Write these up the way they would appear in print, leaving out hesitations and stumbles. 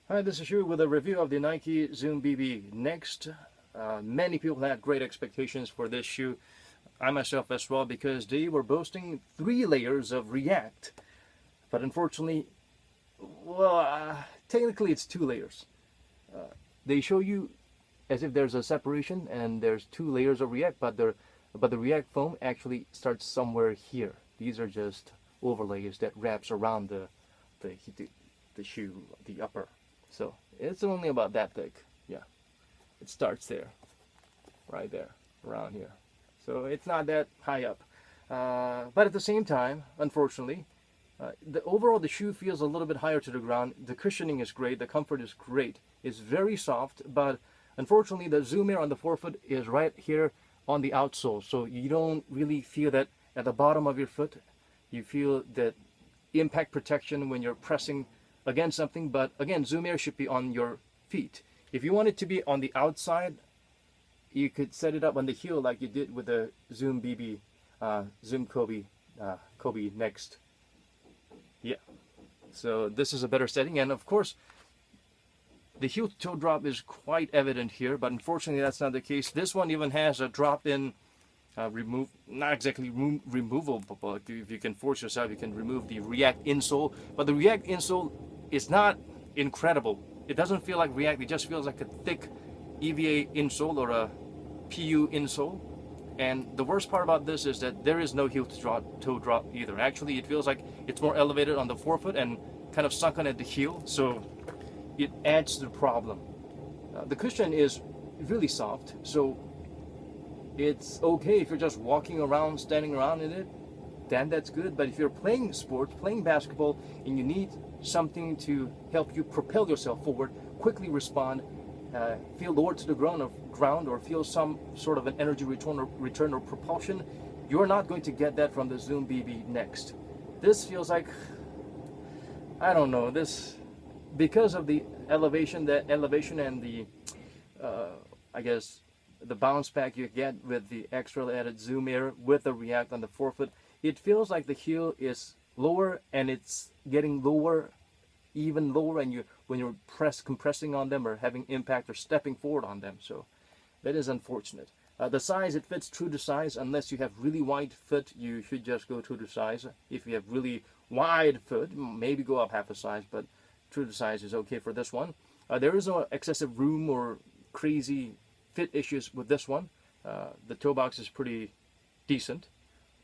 Hi, this is Shu with a review of the Nike Zoom BB Next. Many people had great expectations for this shoe, I myself as well, because they were boasting 3 layers of React. But unfortunately, technically it's 2 layers. They show you as if there's a separation and there's 2 layers of React, but the React foam actually starts somewhere here. These are just overlays that wraps around the, the shoe, the upper. So it's only about that thick. Yeah, it starts there, right there, around here. So it's not that high up. But at the same time, unfortunately, the shoe feels a little bit higher to the ground. The cushioning is great. The comfort is great. It's very soft, but unfortunately, the Zoom Air on the forefoot is right here on the outsole. So you don't really feel that at the bottom of your foot. You feel that impact protection when you're pressing against something. But again, Zoom Air should be on your feet. If you want it to be on the outside, you could set it up on the heel like you did with the Zoom BB, Zoom Kobe Next. Yeah. So this is a better setting, and of course, the heel to toe drop is quite evident here, but unfortunately that's not the case. This one even has a drop-in not exactly removable, but if you can force yourself, you can remove the React insole. But the React insole is not incredible. It doesn't feel like React. It just feels like a thick EVA insole or a PU insole. And the worst part about this is that there is no heel to toe drop either. Actually, it feels like it's more elevated on the forefoot and kind of sunken at the heel, so it adds to the problem. The cushion is really soft, so it's okay if you're just walking around, standing around in it, then that's good. But if you're playing sports, playing basketball, and you need something to help you propel yourself forward, quickly respond, feel lower to the ground, or feel some sort of an energy return or propulsion, you're not going to get that from the Zoom BB Next. This feels like, I don't know, this, because of the elevation and the, I guess, the bounce back you get with the extra added Zoom Air with the React on the forefoot, it feels like the heel is lower and it's getting lower, even lower, and when you're compressing on them or having impact or stepping forward on them. So that is unfortunate. The size, it fits true to size. Unless you have really wide foot, you should just go true to size. If you have really wide foot, maybe go up half a size, but true to size is okay for this one. There is no excessive room or crazy fit issues with this one. The toe box is pretty decent.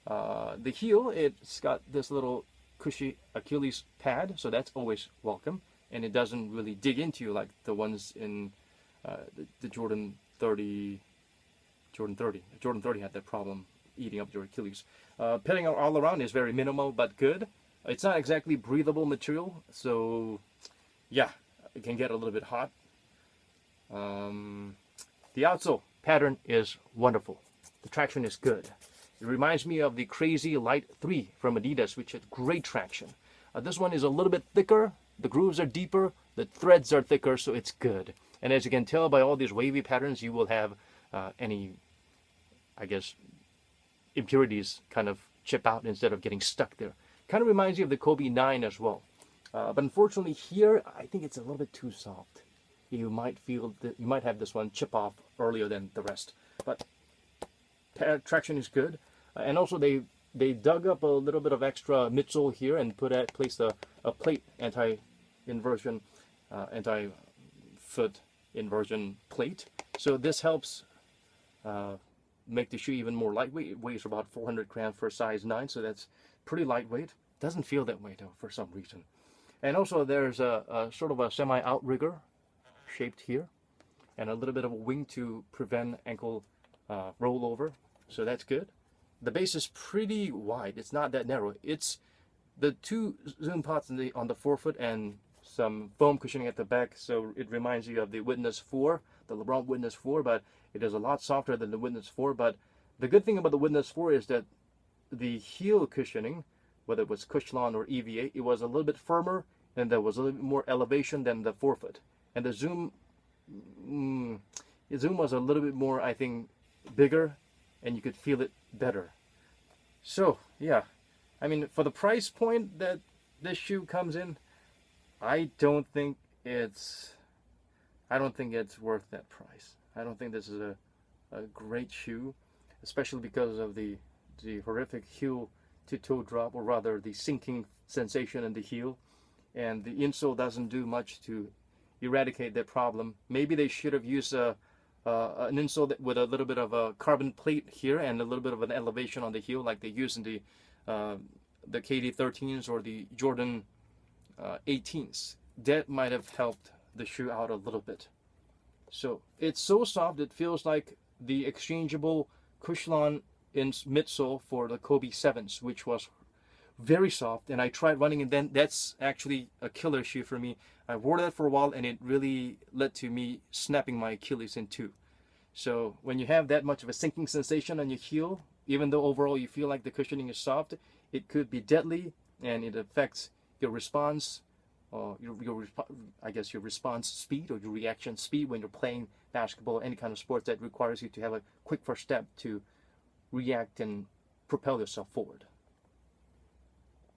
The heel, it's got this little cushy Achilles pad, so that's always welcome, and it doesn't really dig into you like the ones in the Jordan 30 had that problem eating up your Achilles. Pitting all around is very minimal but good. It's not exactly breathable material, so yeah, it can get a little bit hot. The outsole pattern is wonderful. The traction is good. It reminds me of the Crazy Light 3 from Adidas, which had great traction. This one is a little bit thicker. The grooves are deeper. The threads are thicker, so it's good. And as you can tell by all these wavy patterns, you will have any, I guess, impurities kind of chip out instead of getting stuck there. Kind of reminds you of the Kobe 9 as well. But unfortunately here, I think it's a little bit too soft. You might have this one chip off earlier than the rest. But traction is good. And also they dug up a little bit of extra midsole here and placed a plate anti-foot inversion plate. So this helps make the shoe even more lightweight. It weighs about 400 grams for a size 9, so that's pretty lightweight. Doesn't feel that way though for some reason. And also there's a sort of a semi-outrigger shaped here, and a little bit of a wing to prevent ankle rollover, so that's good. The base is pretty wide. It's not that narrow. It's the 2 zoom pots on the forefoot and some foam cushioning at the back, so it reminds you of the Witness 4, the LeBron Witness 4, but it is a lot softer than the Witness 4. But the good thing about the Witness 4 is that the heel cushioning, whether it was Cushlon or EVA, it was a little bit firmer and there was a little bit more elevation than the forefoot. And the Zoom was a little bit more, I think, bigger, and you could feel it better. So yeah, I mean, for the price point that this shoe comes in, I don't think it's I don't think it's worth that price. I don't think this is a great shoe, especially because of the horrific heel to toe drop, or rather the sinking sensation in the heel, and the insole doesn't do much to eradicate that problem. Maybe they should have used an insole with a little bit of a carbon plate here and a little bit of an elevation on the heel, like they use in the KD13s or the Jordan 18s. That might have helped the shoe out a little bit. So it's so soft it feels like the exchangeable Cushlon in midsole for the Kobe 7s, which was very soft, and I tried running, and then that's actually a killer shoe for me. I wore that for a while, and it really led to me snapping my Achilles in two. So when you have that much of a sinking sensation on your heel, even though overall you feel like the cushioning is soft, it could be deadly, and it affects your response, I guess your response speed or your reaction speed when you're playing basketball or any kind of sport that requires you to have a quick first step to react and propel yourself forward.